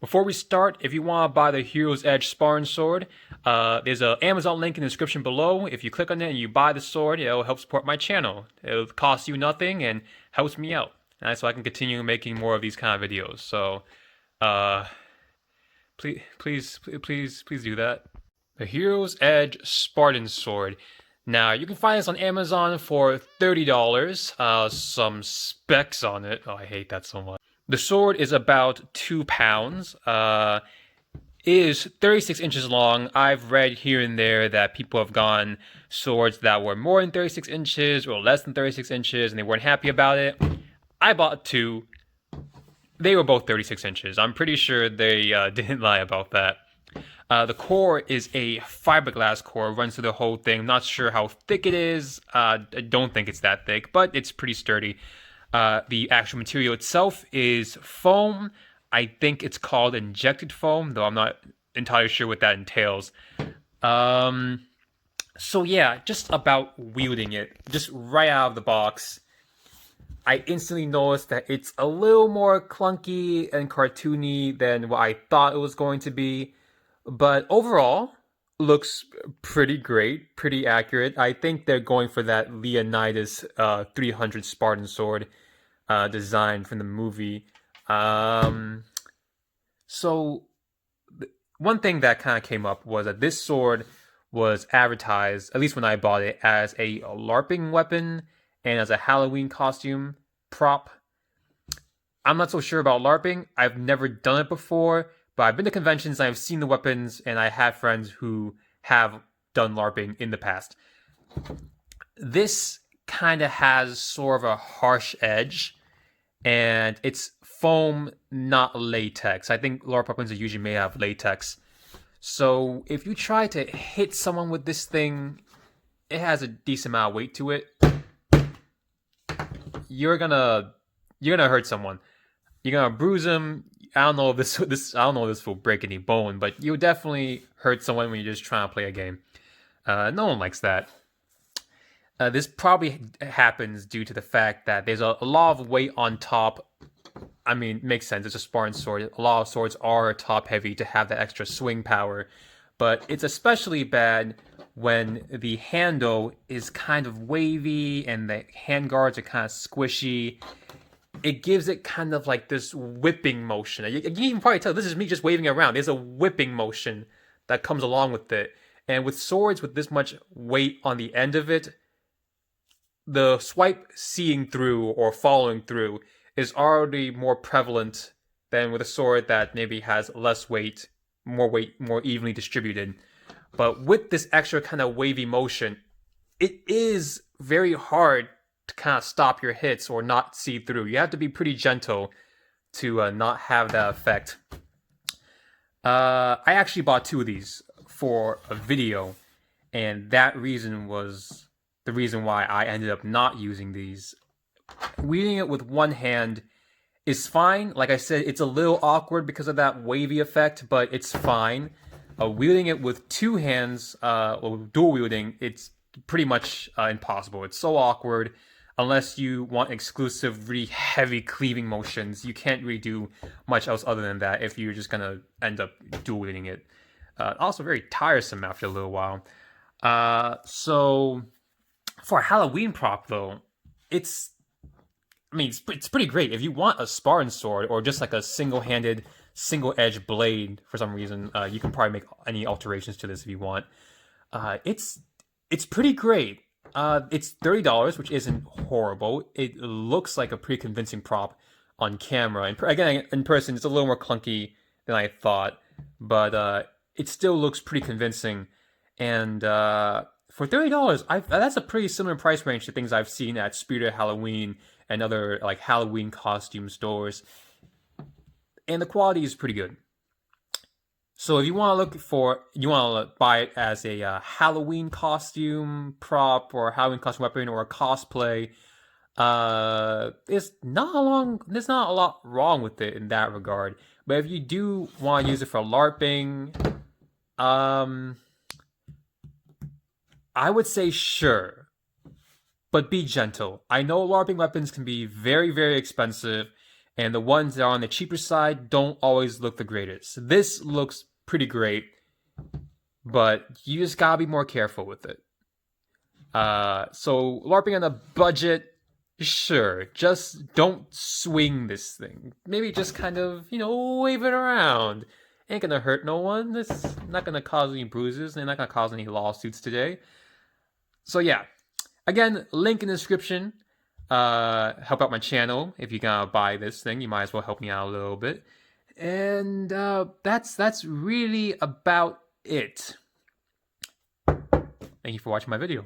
Before we start, if you want to buy the Hero's Edge Spartan sword, there's an Amazon link in the description below. If you click on it and you buy the sword, it'll help support my channel. It'll cost you nothing and helps me out, so I can continue making more of these kind of videos. So, uh, please do that. The Hero's Edge Spartan sword. Now you can find this on Amazon for $30. Some specs on it. Oh, I hate that so much. The sword is about 2 pounds. Is 36 inches long. I've read here and there that people have gotten swords that were more than 36 inches or less than 36 inches and they weren't happy about it. I bought two. They were both 36 inches. I'm pretty sure they didn't lie about that. The core is a fiberglass core, runs through the whole thing. I'm not sure how thick it is. I don't think it's that thick, but it's pretty sturdy. The actual material itself is foam. I think it's called injected foam, though I'm not entirely sure what that entails. So yeah, just about wielding it, just right out of the box, I instantly noticed that it's a little more clunky and cartoony than what I thought it was going to be. But overall, looks pretty great, pretty accurate. I think they're going for that Leonidas 300 Spartan sword design from the movie. So one thing that kind of came up was that this sword was advertised, at least when I bought it, as a LARPing weapon and as a Halloween costume prop. I'm not so sure about LARPing. I've never done it before, but I've been to conventions and I've seen the weapons and I have friends who have done LARPing in the past. This kind of has sort of a harsh edge and it's foam, not latex. I think LARP weapons are usually made out of latex. So if you try to hit someone with this thing, it has a decent amount of weight to it. You're gonna hurt someone. You're gonna bruise them. I don't know if this will break any bone, but you'll definitely hurt someone when you're just trying to play a game. No one likes that. This probably happens due to the fact that there's a lot of weight on top. I mean, it makes sense. It's a Spartan sword. A lot of swords are top heavy to have that extra swing power, but it's especially bad when the handle is kind of wavy and the handguards are kind of squishy. It gives it kind of like this whipping motion. You can probably tell this is me just waving it around. There's a whipping motion that comes along with it. And with swords with this much weight on the end of it, the swipe seeing through or following through is already more prevalent than with a sword that maybe has less weight, more evenly distributed. But with this extra kind of wavy motion, it is very hard to kind of stop your hits or not see through. You have to be pretty gentle to not have that effect. I actually bought two of these for a video, and that reason was the reason why I ended up not using these. Wielding it with one hand is fine. Like I said, it's a little awkward because of that wavy effect, but it's fine. Wielding it with two hands, or dual wielding, it's pretty much impossible. It's so awkward. Unless you want exclusive, really heavy cleaving motions, you can't really do much else other than that if you're just gonna end up dual wielding it. Also very tiresome after a little while. So for a Halloween prop though, it's pretty great. If you want a Spartan sword or just like a single-handed, single-edged blade for some reason, you can probably make any alterations to this if you want. It's pretty great. It's $30, which isn't horrible. It looks like a pretty convincing prop on camera. And again, in person, it's a little more clunky than I thought, but it still looks pretty convincing. And for $30, that's a pretty similar price range to things I've seen at Spirit Halloween and other like Halloween costume stores. And the quality is pretty good. So if you want to buy it as a Halloween costume prop or a Halloween costume weapon or a cosplay, there's not a lot wrong with it in that regard. But if you do want to use it for LARPing, I would say sure, but be gentle. I know LARPing weapons can be very, very expensive, and the ones that are on the cheaper side don't always look the greatest. This looks pretty great, but you just gotta be more careful with it. So LARPing on a budget, sure, just don't swing this thing. Maybe just kind of, wave it around. Ain't gonna hurt no one. It's not gonna cause any bruises. They're not gonna cause any lawsuits today. So yeah, again, link in the description. Help out my channel. If you're gonna buy this thing, you might as well help me out a little bit. And that's really about it. Thank you for watching my video.